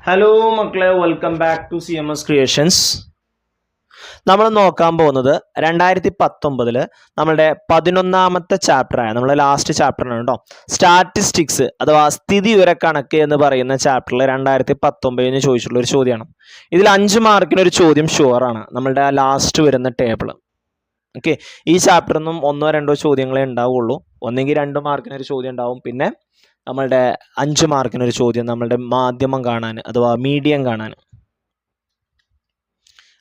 Hello മക്കളെ, welcome back to CMS creations. നമ്മൾ നോക്കാൻ പോകുന്നത് 2019 നമ്മളുടെ 11ാമത്തെ ചാപ്റ്ററായ നമ്മളെ ലാസ്റ്റ് ചാപ്റ്ററാണ് കേട്ടോ. സ്റ്റാറ്റിസ്റ്റിക്സ് അഥവാ സ്ഥിതിവിവരക്കണക്ക് എന്ന് പറയുന്ന ചാപ്റ്ററിൽ 2019 ചോദിച്ചിട്ടുള്ള ഒരു ചോദ്യമാണ്. ഇതിൽ 5 മാർക്കിന് ഒരു ചോദ്യം ഷുവറാണ്, നമ്മളുടെ ലാസ്റ്റ് വരുന്ന ടേബിൾ. ഓക്കെ, ഈ ചാപ്റ്ററിൽ നിന്നും 1-2 ചോദ്യങ്ങളെ ഉണ്ടാവുള്ളൂ. ഒന്നെങ്കിൽ 2 മാർക്കിന് ഒരു ചോദ്യം ഉണ്ടാവും, പിന്നെ നമ്മളുടെ 5 മാർക്കിനൊരു ചോദ്യം നമ്മളുടെ മാധ്യമം കാണാൻ അഥവാ മീഡിയം കാണാൻ.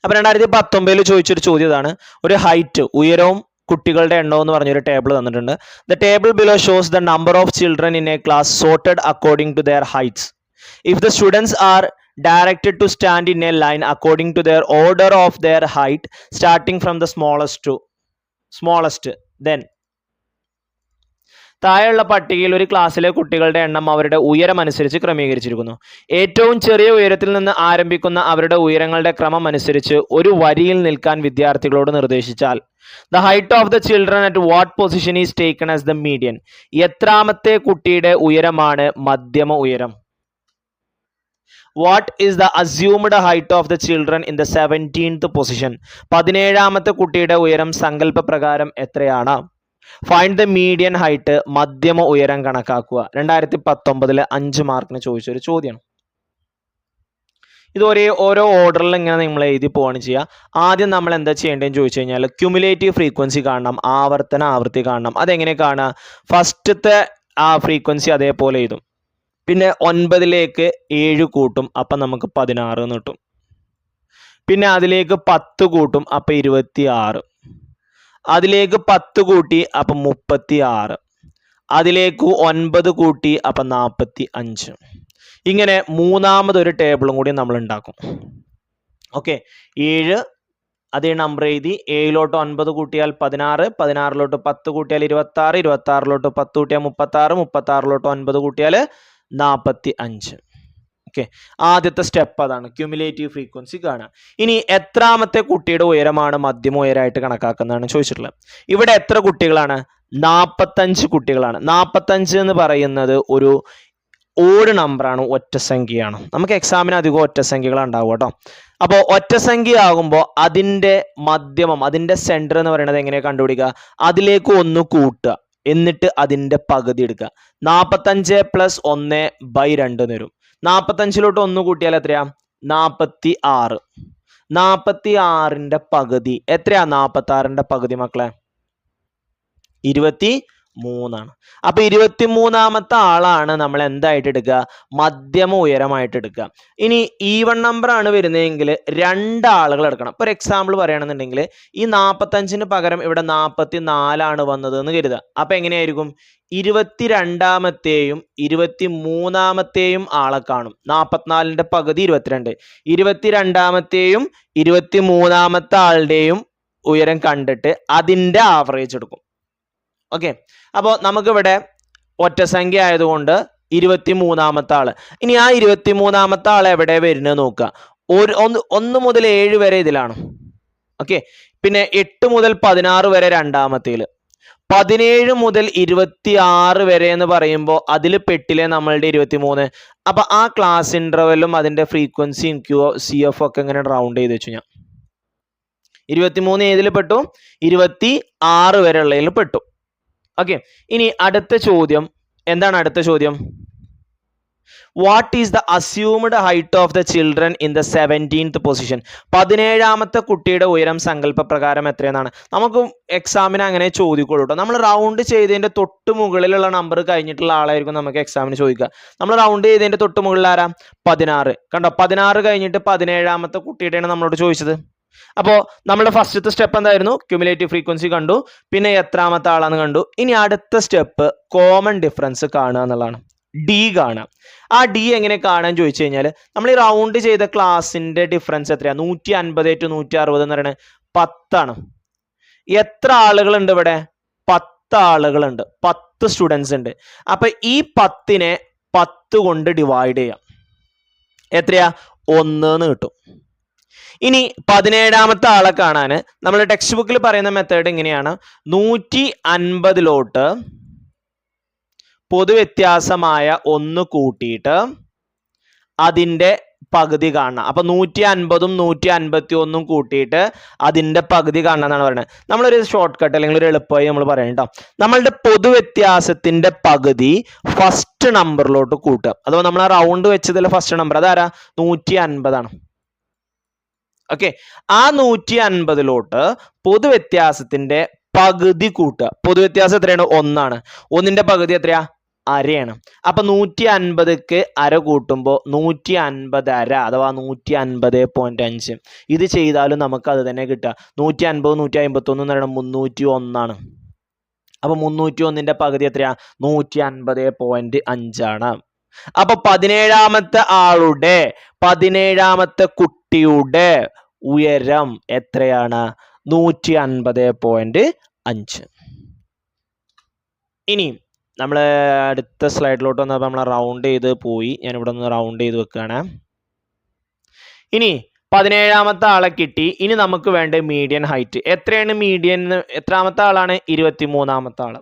അപ്പൊ 2019 ചോദിച്ചൊരു ചോദ്യം ഇതാണ്. ഒരു ഹൈറ്റ്, ഉയരവും കുട്ടികളുടെ എണ്ണവും എന്ന് പറഞ്ഞൊരു ടേബിൾ തന്നിട്ടുണ്ട്. The table below shows the number of children in a class sorted according to their heights. If the students are directed to stand in a line according to their order of their height starting from the smallest then താഴെയുള്ള പട്ടികയിൽ ഒരു ക്ലാസ്സിലെ കുട്ടികളുടെ എണ്ണം അവരുടെ ഉയരം അനുസരിച്ച് ക്രമീകരിച്ചിരിക്കുന്നു. ഏറ്റവും ചെറിയ ഉയരത്തിൽ നിന്ന് ആരംഭിക്കുന്ന അവരുടെ ഉയരങ്ങളുടെ ക്രമം അനുസരിച്ച് ഒരു വരിയിൽ നിൽക്കാൻ വിദ്യാർത്ഥികളോട് നിർദ്ദേശിച്ചാൽ the height of the children at what position is taken as the median. എത്രാമത്തെ കുട്ടിയുടെ ഉയരമാണ് മധ്യമ ഉയരം? What is the assumed height of the children in the 17th position. 17ാമത്തെ കുട്ടിയുടെ ഉയരം സങ്കല്പ പ്രകാരം എത്രയാണ്? ഫൈൻഡ് ദ മീഡിയൻ ഹൈറ്റ്, മധ്യമ ഉയരം കണക്കാക്കുക. 2019 5 മാർക്കിന് ചോദിച്ചൊരു ചോദ്യമാണ്. ഇത് ഓരോ ഓർഡറിൽ ഇങ്ങനെ നമ്മൾ എഴുതി പോവാണ് ചെയ്യുക. ആദ്യം നമ്മൾ എന്താ ചെയ്യേണ്ടതെന്ന് ചോദിച്ചു കഴിഞ്ഞാൽ ക്യുമുലേറ്റീവ് ഫ്രീക്വൻസി കാണണം, ആവർത്തി കാണണം. അതെങ്ങനെ കാണുക? ഫസ്റ്റത്തെ ആ ഫ്രീക്വൻസി അതേപോലെ എഴുതും, പിന്നെ 9ലേക്ക് 7 കൂട്ടും, അപ്പം നമുക്ക് 16 എന്ന് കിട്ടും. പിന്നെ അതിലേക്ക് 10 കൂട്ടും, അപ്പം 26. അതിലേക്ക് 10 കൂട്ടി അപ്പം 36. അതിലേക്ക് 9 കൂട്ടി അപ്പം 45. ഇങ്ങനെ മൂന്നാമതൊരു ടേബിളും കൂടി നമ്മൾ ഉണ്ടാക്കും. ഓക്കെ, 7 അതേ നമ്പർ എഴുതി. 7ലോട്ട് 9 കൂട്ടിയാൽ 16, 16ലോട്ട് 10 കൂട്ടിയാൽ 26, 26ലോട്ട് 10 കൂട്ടിയാൽ 36, 36ലോട്ട് 9 കൂട്ടിയാൽ 45. ഓക്കെ, ആദ്യത്തെ സ്റ്റെപ്പ് അതാണ്, ക്യുമുലേറ്റീവ് ഫ്രീക്വൻസി കാണുക. ഇനി എത്രാമത്തെ കുട്ടിയുടെ ഉയരമാണ് മധ്യമ ഉയരമായിട്ട് കണക്കാക്കുന്നതാണ് ചോദിച്ചിട്ടുള്ളത്. ഇവിടെ എത്ര കുട്ടികളാണ്? 45 കുട്ടികളാണ്. 45 എന്ന് പറയുന്നത് ഒരു ഓഡ് നമ്പറാണ്, ഒറ്റ സംഖ്യയാണ്. നമുക്ക് എക്സാമിന് അധികം ഒറ്റ സംഖ്യകൾ ഉണ്ടാവും കേട്ടോ. അപ്പോൾ ഒറ്റ സംഖ്യ ആകുമ്പോൾ അതിൻ്റെ മധ്യമം, അതിൻ്റെ സെൻറ്റർ എന്ന് പറയുന്നത് എങ്ങനെയാണ് കണ്ടുപിടിക്കുക? അതിലേക്ക് 1 കൂട്ടുക, എന്നിട്ട് അതിൻ്റെ പകുതി എടുക്കുക. 45 + 1/2 എന്ന് വരും. 45ലോട്ട് 1 കൂട്ടിയാൽ എത്രയാ? 46. 46ന്റെ പകുതി എത്രയാ? 46ന്റെ പകുതി മക്കളെ 23ആണ്. അപ്പൊ 23ാമത്തെ ആളാണ് നമ്മൾ എന്തായിട്ട് എടുക്കുക? മധ്യമ ഉയരമായിട്ട് എടുക്കുക. ഇനി ഈവൺ നമ്പർ ആണ് വരുന്നതെങ്കിൽ 2 ആളുകൾ എടുക്കണം. ഇപ്പൊ ഒരു എക്സാമ്പിൾ പറയുകയാണെന്നുണ്ടെങ്കിൽ ഈ 45ന് പകരം ഇവിടെ 44 വന്നത് എന്ന് കരുതുക. അപ്പൊ എങ്ങനെയായിരിക്കും? 22ാമത്തെയും 23ാമത്തെയും ആളെ കാണും. 44ന്റെ പകുതി 22. 22ാമത്തെയും 23ാമത്തെ ആളുടെയും ഉയരം കണ്ടിട്ട് അതിൻ്റെ ആവറേജ് എടുക്കും. ഓക്കെ, അപ്പോൾ നമുക്കിവിടെ ഒറ്റ സംഖ്യ ആയതുകൊണ്ട് 23ാമത്തെ ആള്. ഇനി ആ 23ാമത്തെ ആൾ എവിടെ വരുന്നത് നോക്കുക. 1 മുതൽ 7 വരെ ഇതിലാണ്. ഓക്കെ, പിന്നെ 8 മുതൽ 16 വരെ രണ്ടാമത്തേല്, 17 മുതൽ 26 വരെ എന്ന് പറയുമ്പോൾ അതിൽ പെട്ടിലെ നമ്മളുടെ 23. അപ്പൊ ആ ക്ലാസ് ഇന്റർവെല്ലും അതിന്റെ ഫ്രീക്വൻസിയും CF ഒക്കെ ഇങ്ങനെ റൗണ്ട് ചെയ്ത് വെച്ചു. ഞാൻ 23 ഏതിൽ പെട്ടു? 26 വരെ ഉള്ളതിൽ പെട്ടു. ഓക്കെ, ഇനി അടുത്ത ചോദ്യം എന്താണ്? അടുത്ത ചോദ്യം, what is the assumed height of the children in the 17th position. 17ാമത്തെ കുട്ടിയുടെ ഉയരം സങ്കല്പ പ്രകാരം എത്രയെന്നാണ്. നമുക്ക് എക്സാമിന് അങ്ങനെ ചോദിക്കുള്ളൂ കേട്ടോ. നമ്മൾ റൗണ്ട് ചെയ്തതിന്റെ തൊട്ട് മുകളിലുള്ള നമ്പർ കഴിഞ്ഞിട്ടുള്ള ആളായിരിക്കും നമുക്ക് എക്സാമിന് ചോദിക്കുക. നമ്മൾ റൗണ്ട് ചെയ്തതിന്റെ തൊട്ട് മുകളിൽ ആരാ? 16. കണ്ടോ, 16 കഴിഞ്ഞിട്ട് 17ാമത്തെ കുട്ടിയുടെയാണ് നമ്മളോട് ചോദിച്ചത്. അപ്പോൾ നമ്മുടെ ഫസ്റ്റത്തെ സ്റ്റെപ്പ് എന്തായിരുന്നു? ക്യുമുലേറ്റീവ് ഫ്രീക്വൻസി കണ്ടു, പിന്നെ എത്രാമത്തെ ആളാന്ന് കണ്ടു. ഇനി അടുത്ത സ്റ്റെപ്പ് കോമൺ ഡിഫറൻസ് കാണുക എന്നുള്ളതാണ്. ഡി കാണാം. ആ ഡി എങ്ങനെ കാണാൻ ചോദിച്ചു കഴിഞ്ഞാൽ നമ്മൾ ഈ റൗണ്ട് ചെയ്ത ക്ലാസിന്റെ ഡിഫറൻസ് എത്രയാണ്? 150 to 160 എന്ന് പറയുന്നത് 10 ആണ്. എത്ര ആളുകളുണ്ട് ഇവിടെ? 10 ആളുകളുണ്ട്, 10 സ്റ്റുഡൻസ് ഉണ്ട്. അപ്പൊ ഈ 10നെ 10 കൊണ്ട് ഡിവൈഡ് ചെയ്യാം. എത്രയാ? 1 എന്ന് കിട്ടും. ഇനി 17ാമത്തെ ആളെ കാണാൻ നമ്മൾ ടെക്സ്റ്റ് ബുക്കിൽ പറയുന്ന മെത്തേഡ് ഇങ്ങനെയാണ്. 150ലോട്ട് പൊതുവ്യത്യാസമായ 1 കൂട്ടിയിട്ട് അതിൻ്റെ പകുതി കാണണം. അപ്പൊ 150ഉം 151ഉം കൂട്ടിയിട്ട് അതിന്റെ പകുതി കാണണം എന്നാണ് പറയുന്നത്. നമ്മളൊരു ഷോർട്ട് കട്ട് അല്ലെങ്കിൽ ഒരു എളുപ്പമായി നമ്മൾ പറയണം കേട്ടോ. നമ്മളുടെ പൊതുവ്യത്യാസത്തിന്റെ പകുതി ഫസ്റ്റ് നമ്പറിലോട്ട് കൂട്ടുക. അഥവാ നമ്മൾ ആ റൗണ്ട് വെച്ചതിൽ ഫസ്റ്റ് നമ്പർ അതാരാ 150 ആണ്. ഓക്കെ, ആ 150ലോട്ട് പൊതുവ്യത്യാസത്തിന്റെ പകുതി കൂട്ടുക. പൊതുവ്യത്യാസം എത്രയാണ്? 1 ആണ്. 1ന്റെ പകുതി എത്രയാ? അരയാണ്. അപ്പൊ 150ക്ക് അര കൂട്ടുമ്പോൾ 150 അര അഥവാ 150.5. ഇത് ചെയ്താലും നമുക്ക് അത് തന്നെ കിട്ടുക. 150 151 എന്ന് പറയുന്നത് 301 ആണ്. അപ്പൊ 301ന്റെ പകുതി എത്രയാ? 150.5 ആണ്. അപ്പൊ 17ാമത്തെ കുട്ടിയുടെ ഉയരം എത്രയാണ്? 150.5. ഇനി നമ്മൾ അടുത്ത സ്ലൈഡിലോട്ട് വന്നപ്പോൾ നമ്മൾ റൗണ്ട് ചെയ്ത് പോയി. ഞാനിവിടെ ഒന്ന് റൗണ്ട് ചെയ്ത് വെക്കുകയാണ്. ഇനി 17ാമത്തെ ആളെ കിട്ടി. ഇനി നമുക്ക് വേണ്ട മീഡിയൻ ഹൈറ്റ് എത്രയാണ്? മീഡിയൻ എത്രാമത്തെ ആളാണ്? 23ാമത്തെ ആള്.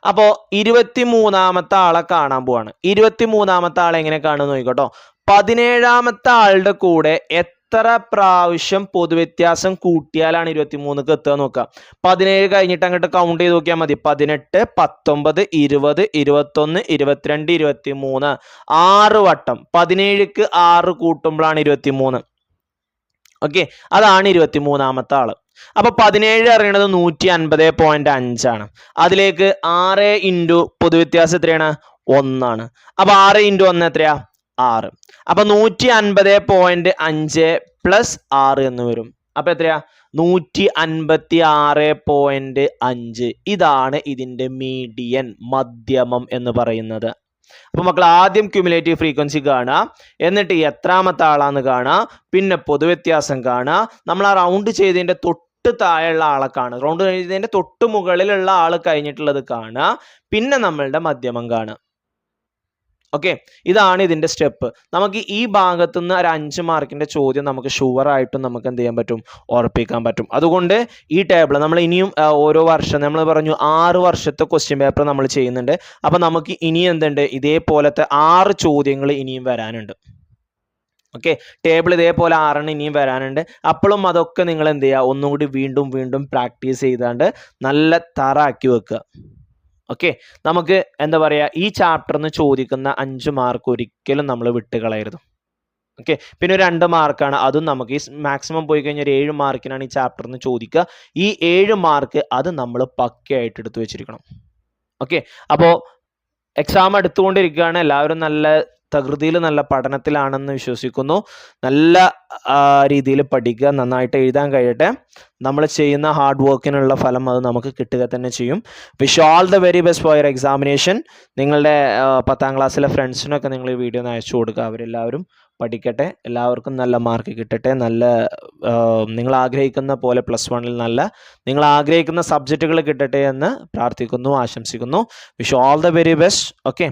അപ്പോ 23ാമത്തെ ആളെ കാണാൻ പോവാണ്. 23ാമത്തെ ആളെ എങ്ങനെ കാണുമെന്ന് നോക്കിക്കോട്ടോ. 17ാമത്തെ ആളുടെ കൂടെ എത്ര പ്രാവശ്യം പൊതുവ്യത്യാസം കൂട്ടിയാലാണ് 23ക്ക് എത്തുക നോക്കുക. 17 കഴിഞ്ഞിട്ട് അങ്ങോട്ട് കൗണ്ട് ചെയ്ത് നോക്കിയാൽ മതി. 18 19 20 21 22 23 6 വട്ടം. 17ക്ക് 6 കൂട്ടുമ്പോഴാണ് 23. ഓക്കെ, അതാണ് 23ാമത്തെ ആള്. അപ്പൊ 17 അറിയണത് 150.5 ആണ്. അതിലേക്ക് 6 ഇൻറ്റു പൊതുവ്യത്യാസം എത്രയാണ്? 1 ആണ്. അപ്പൊ 6 ഇൻറ്റു 1 എത്രയാ? 6. അപ്പൊ 150.5 പ്ലസ് 6 എന്ന് വരും. അപ്പൊ എത്രയാ? 156.5. ഇതാണ് ഇതിന്റെ മീഡിയൻ, മധ്യമം എന്ന് പറയുന്നത്. അപ്പൊ മക്കൾ ആദ്യം ക്യുമുലേറ്റീവ് ഫ്രീക്വൻസി കാണുക, എന്നിട്ട് എത്രാമത്തെ ആളാന്ന് കാണുക, പിന്നെ പൊതുവ്യത്യാസം കാണുക. നമ്മൾ ആ റൗണ്ട് ചെയ്തതിന്റെ തൊട്ട് താഴെയുള്ള ആളെ കാണുക, റൗണ്ട് ചെയ്തതിന്റെ തൊട്ട് മുകളിലുള്ള ആൾ കഴിഞ്ഞിട്ടുള്ളത് കാണുക, പിന്നെ നമ്മളുടെ മധ്യമം കാണുക. ഓക്കെ, ഇതാണ് ഇതിന്റെ സ്റ്റെപ്പ്. നമുക്ക് ഈ ഭാഗത്തുനിന്ന് ഒരു 5 മാർക്കിന്റെ ചോദ്യം നമുക്ക് ഷുവർ ആയിട്ടും നമുക്ക് എന്ത് ചെയ്യാൻ പറ്റും? ഉറപ്പിക്കാൻ പറ്റും. അതുകൊണ്ട് ഈ ടേബിൾ നമ്മൾ ഇനിയും ഓരോ വർഷം നമ്മൾ പറഞ്ഞു 6 വർഷത്തെ ക്വസ്റ്റ്യൻ പേപ്പർ നമ്മൾ ചെയ്യുന്നുണ്ട്. അപ്പൊ നമുക്ക് ഇനി എന്തുണ്ട്? ഇതേപോലത്തെ 6 ചോദ്യങ്ങൾ ഇനിയും വരാനുണ്ട്. ഓക്കെ, ടേബിൾ ഇതേപോലെ 6 ഇനിയും വരാനുണ്ട്. അപ്പോഴും അതൊക്കെ നിങ്ങൾ എന്ത് ചെയ്യുക? ഒന്നും കൂടി വീണ്ടും പ്രാക്ടീസ് ചെയ്താണ്ട് നല്ല തറാക്കി വെക്കുക. ഓക്കെ, നമുക്ക് എന്താ പറയുക, ഈ ചാപ്റ്ററിന് ചോദിക്കുന്ന 5 മാർക്ക് ഒരിക്കലും നമ്മൾ വിട്ടുകളയരുത്. ഓക്കെ, പിന്നെ 2 മാർക്കാണ്, അതും നമുക്ക് ഈ മാക്സിമം പോയി കഴിഞ്ഞാൽ 7 മാർക്കിനാണ് ഈ ചാപ്റ്ററിന് ചോദിക്കുക. ഈ 7 മാർക്ക് അത് നമ്മൾ പക്കയായിട്ട് എടുത്തു വെച്ചിരിക്കണം. ഓക്കെ, അപ്പോൾ എക്സാം എടുത്തുകൊണ്ടിരിക്കുകയാണ്. എല്ലാവരും നല്ല തകൃതിയിൽ നല്ല പഠനത്തിലാണെന്ന് വിശ്വസിക്കുന്നു. നല്ല രീതിയിൽ പഠിക്കുക, നന്നായിട്ട് എഴുതാൻ കഴിയട്ടെ. നമ്മൾ ചെയ്യുന്ന ഹാർഡ് വർക്കിനുള്ള ഫലം അത് നമുക്ക് കിട്ടുക തന്നെ ചെയ്യും. Wish all the very best for your examination. നിങ്ങളുടെ 10ാം ക്ലാസ്സിലെ ഫ്രണ്ട്സിനൊക്കെ നിങ്ങൾ ഈ വീഡിയോ ഒന്ന് അയച്ചു കൊടുക്കുക. അവരെല്ലാവരും പഠിക്കട്ടെ, എല്ലാവർക്കും നല്ല മാർക്ക് കിട്ടട്ടെ. നല്ല നിങ്ങൾ ആഗ്രഹിക്കുന്ന പോലെ +1 നല്ല നിങ്ങൾ ആഗ്രഹിക്കുന്ന സബ്ജക്റ്റുകൾ കിട്ടട്ടെ എന്ന് പ്രാർത്ഥിക്കുന്നു, ആശംസിക്കുന്നു. Wish all the very best. Okay,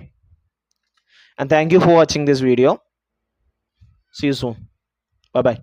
and thank you for watching this video. See you soon. Bye bye.